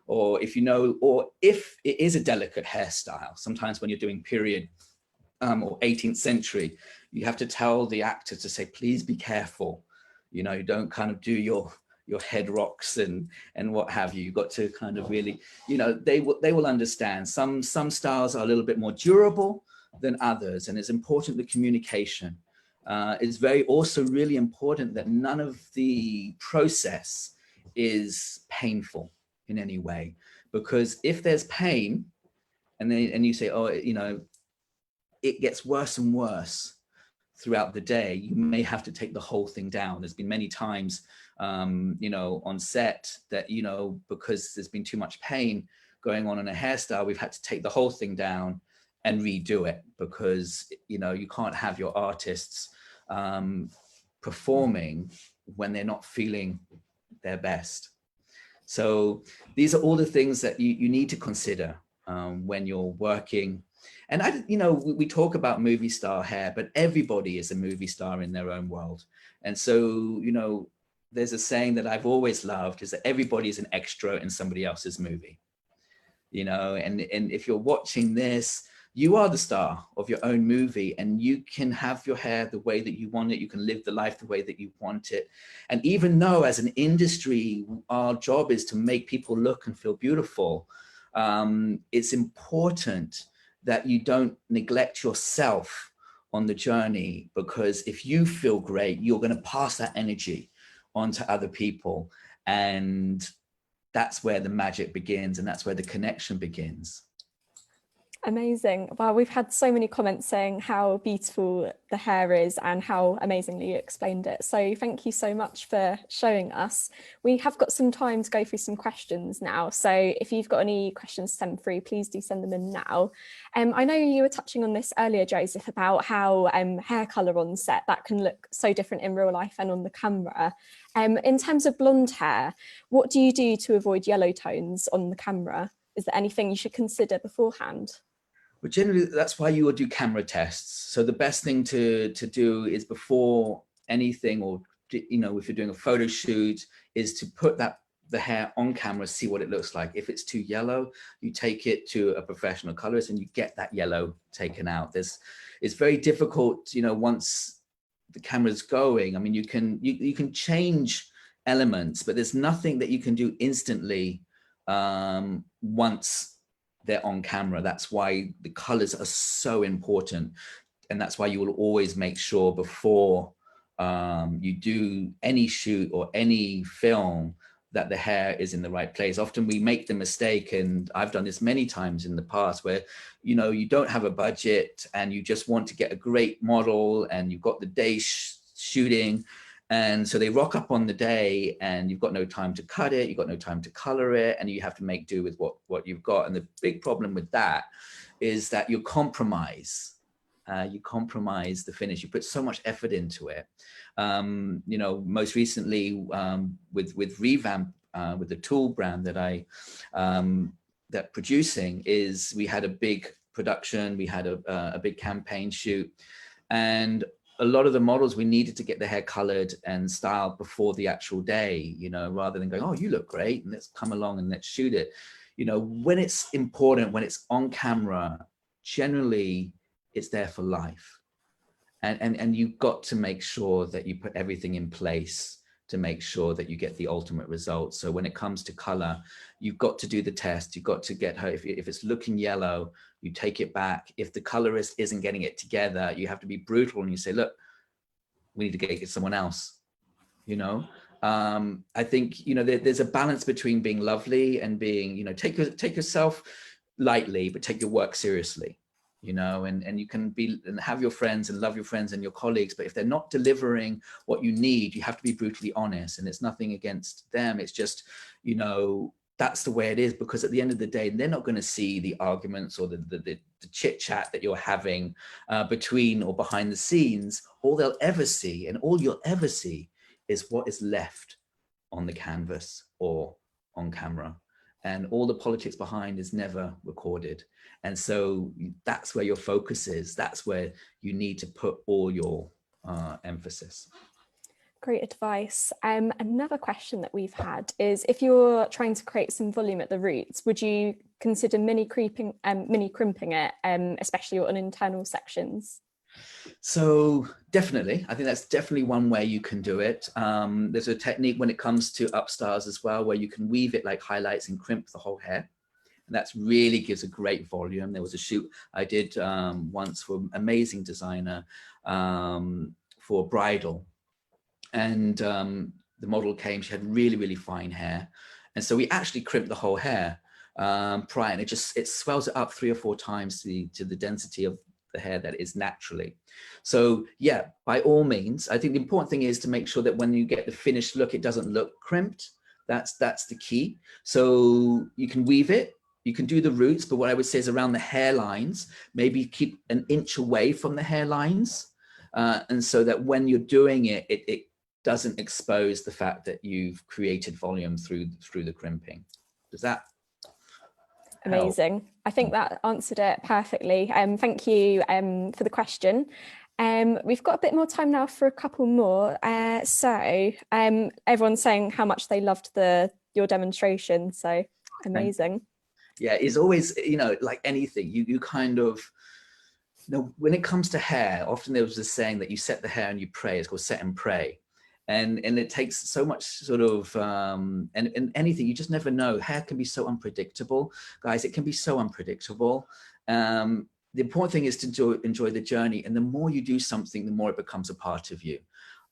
Or if you know, or if it is a delicate hairstyle, sometimes when you're doing period or 18th century, you have to tell the actor to say, please be careful. You know, you don't kind of do your head rocks and what have you. You've got to kind of really, you know, they will understand. Some styles are a little bit more durable than others, and it's important the communication. It's also really important that none of the process is painful in any way, because if there's pain, and you say, oh, you know, it gets worse and worse throughout the day, you may have to take the whole thing down. There's been many times, you know, on set that, you know, because there's been too much pain going on in a hairstyle, we've had to take the whole thing down and redo it, because, you know, you can't have your artists performing when they're not feeling their best. So these are all the things that you need to consider when you're working. And you know, we talk about movie star hair, but everybody is a movie star in their own world. And so, you know, there's a saying that I've always loved, is that everybody is an extra in somebody else's movie. You know, and if you're watching this, you are the star of your own movie, and you can have your hair the way that you want it. You can live the life the way that you want it. And even though as an industry, our job is to make people look and feel beautiful, it's important that you don't neglect yourself on the journey, because if you feel great, you're going to pass that energy on to other people. And that's where the magic begins, and that's where the connection begins. Amazing. Wow, we've had so many comments saying how beautiful the hair is and how amazingly you explained it. So thank you so much for showing us. We have got some time to go through some questions now. So if you've got any questions to send through, please do send them in now. I know you were touching on this earlier, Joseph, about how hair colour on set, that can look so different in real life and on the camera. In terms of blonde hair, what do you do to avoid yellow tones on the camera? Is there anything you should consider beforehand? But generally, that's why you will do camera tests. So the best thing to do is, before anything, or, you know, if you're doing a photo shoot, is to put the hair on camera, see what it looks like. If it's too yellow, you take it to a professional colorist and you get that yellow taken out. It's very difficult, you know, once the camera's going. I mean, you can change elements, but there's nothing that you can do instantly once they're on camera. That's why the colors are so important. And that's why you will always make sure before you do any shoot or any film that the hair is in the right place. Often we make the mistake, and I've done this many times in the past, where, you know, you don't have a budget and you just want to get a great model, and you've got the day shooting. And so they rock up on the day and you've got no time to cut it, you've got no time to color it, and you have to make do with what you've got. And the big problem with that is that you compromise the finish. You put so much effort into it. You know, most recently with Revamp, with the tool brand that that producing, is we had a big production, we had a big campaign shoot, and a lot of the models, we needed to get the hair colored and styled before the actual day, you know, rather than going, oh, you look great, and let's come along and let's shoot it. You know, when it's important, when it's on camera, generally it's there for life. And you've got to make sure that you put everything in place to make sure that you get the ultimate result. So when it comes to color, you've got to do the test. You've got to get her, if it's looking yellow, you take it back. If the colorist isn't getting it together, you have to be brutal and you say, look, we need to get someone else, you know? I think, you know, there's a balance between being lovely and being, you know, take yourself lightly, but take your work seriously. You know, and you can be and have your friends and love your friends and your colleagues, but if they're not delivering what you need, you have to be brutally honest. And it's nothing against them. It's just, you know, that's the way it is, because at the end of the day, they're not going to see the arguments or the chit chat that you're having between or behind the scenes. All they'll ever see, and all you'll ever see, is what is left on the canvas or on camera. And all the politics behind is never recorded. And so that's where your focus is. That's where you need to put all your emphasis. Great advice. Another question that we've had is, if you're trying to create some volume at the roots, would you consider mini crimping it, especially on internal sections? So definitely, I think that's definitely one way you can do it. There's a technique when it comes to upstars as well, where you can weave it like highlights and crimp the whole hair. And that really gives a great volume. There was a shoot I did once for an amazing designer for a bridal. And the model came, she had really, really fine hair. And so we actually crimped the whole hair. prior, and it swells it up 3 or 4 times to the density of the hair that is naturally. So yeah, by all means, I think the important thing is to make sure that when you get the finished look, it doesn't look crimped. That's the key. So you can weave it, you can do the roots, but what I would say is around the hairlines, maybe keep an inch away from the hairlines. And so that when you're doing it, it doesn't expose the fact that you've created volume through the crimping. Does that Amazing. help? I think that answered it perfectly. Thank you for the question. We've got a bit more time now for a couple more. So everyone's saying how much they loved your demonstration. So amazing. Yeah, it's always, you know, like anything, you kind of, you know, when it comes to hair, often there was this saying that you set the hair and you pray. It's called set and pray. And it takes so much sort of, and anything, you just never know. Hair can be so unpredictable. Guys, it can be so unpredictable. The important thing is to enjoy the journey. And the more you do something, the more it becomes a part of you.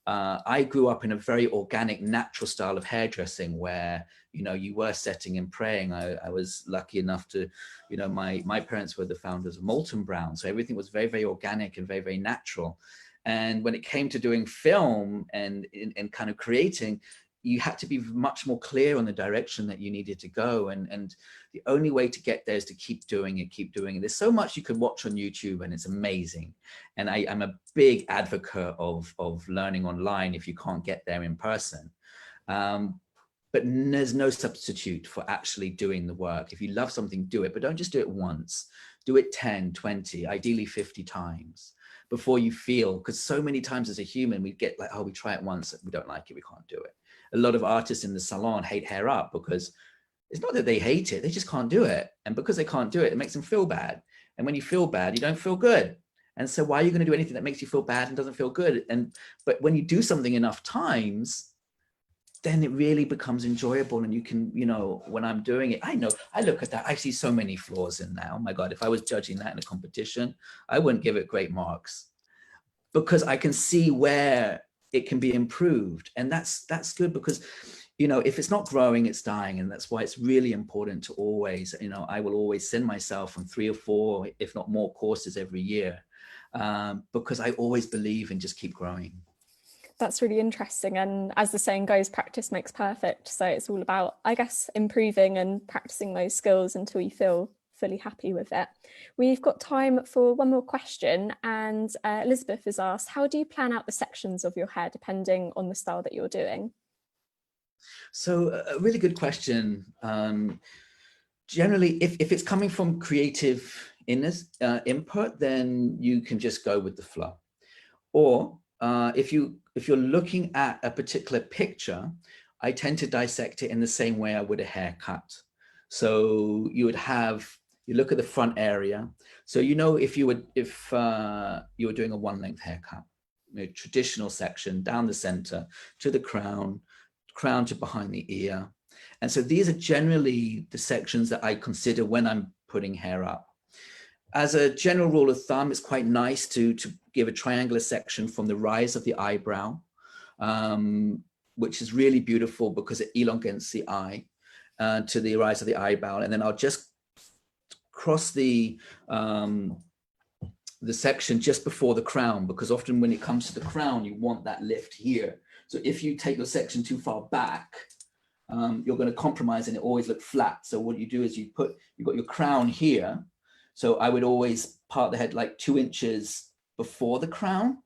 I grew up in a very organic, natural style of hairdressing where, you know, you were setting and praying. I was lucky enough to, you know, my parents were the founders of Molton Brown. So everything was very, very organic and very, very natural. And when it came to doing film and kind of creating, you had to be much more clear on the direction that you needed to go. And the only way to get there is to keep doing it, keep doing it. There's so much you could watch on YouTube and it's amazing. And I'm a big advocate of learning online if you can't get there in person. But there's no substitute for actually doing the work. If you love something, do it, but don't just do it once. Do it 10, 20, ideally 50 times before you feel, because so many times as a human, we get like, oh, we try it once, we don't like it, we can't do it. A lot of artists in the salon hate hair up because it's not that they hate it, they just can't do it. And because they can't do it, it makes them feel bad. And when you feel bad, you don't feel good. And so why are you going to do anything that makes you feel bad and doesn't feel good? But when you do something enough times, then it really becomes enjoyable. And you can, you know, when I'm doing it, I know, I look at that, I see so many flaws in that. Oh my God, if I was judging that in a competition, I wouldn't give it great marks because I can see where it can be improved. And that's good because, you know, if it's not growing, it's dying. And that's why it's really important to always, you know, I will always send myself on 3 or 4, if not more courses every year, because I always believe in just keep growing. That's really interesting. And as the saying goes, practice makes perfect. So it's all about, I guess, improving and practicing those skills until you feel fully happy with it. We've got time for one more question. And Elizabeth has asked, how do you plan out the sections of your hair depending on the style that you're doing? So a really good question. Generally, if it's coming from creative input, then you can just go with the flow. Or if you're looking at a particular picture, I tend to dissect it in the same way I would a haircut. So you look at the front area. So you know if you were doing a 1-length haircut, a traditional section down the center to the crown to behind the ear. And so these are generally the sections that I consider when I'm putting hair up. As a general rule of thumb, it's quite nice to give a triangular section from the rise of the eyebrow, which is really beautiful because it elongates the eye to the rise of the eyebrow. And then I'll just cross the section just before the crown, because often when it comes to the crown, you want that lift here. So if you take your section too far back, you're going to compromise and it always look flat. So what you do is you've got your crown here. So I would always part the head like 2 inches before the crown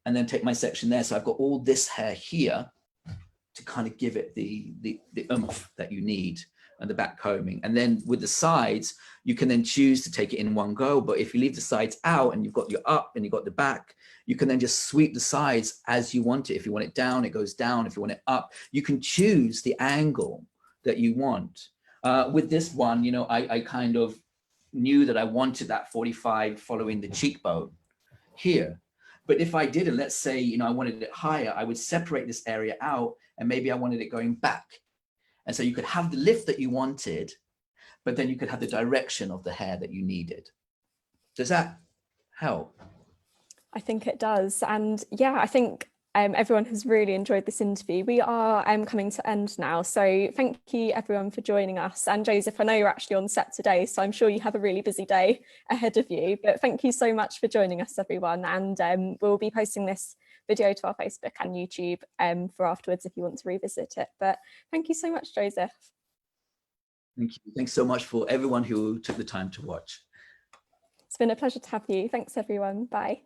and then take my section there. So I've got all this hair here to kind of give it the oomph that you need and the back combing. And then with the sides, you can then choose to take it in one go. But if you leave the sides out and you've got your up and you've got the back, you can then just sweep the sides as you want it. If you want it down, it goes down. If you want it up, you can choose the angle that you want. With this one, you know, I kind of knew that I wanted that 45 following the cheekbone here. But if I didn't, let's say, you know, I wanted it higher, I would separate this area out and maybe I wanted it going back. And so you could have the lift that you wanted, but then you could have the direction of the hair that you needed. Does that help? I think it does. And yeah, I think everyone has really enjoyed this interview. We are coming to end now, so thank you everyone for joining us. And Joseph, I know you're actually on set today, so I'm sure you have a really busy day ahead of you, but thank you so much for joining us, everyone. And we'll be posting this video to our Facebook and YouTube for afterwards if you want to revisit it. But thank you so much, Joseph. Thank you. Thanks so much for everyone who took the time to watch. It's been a pleasure to have you. Thanks, everyone. Bye.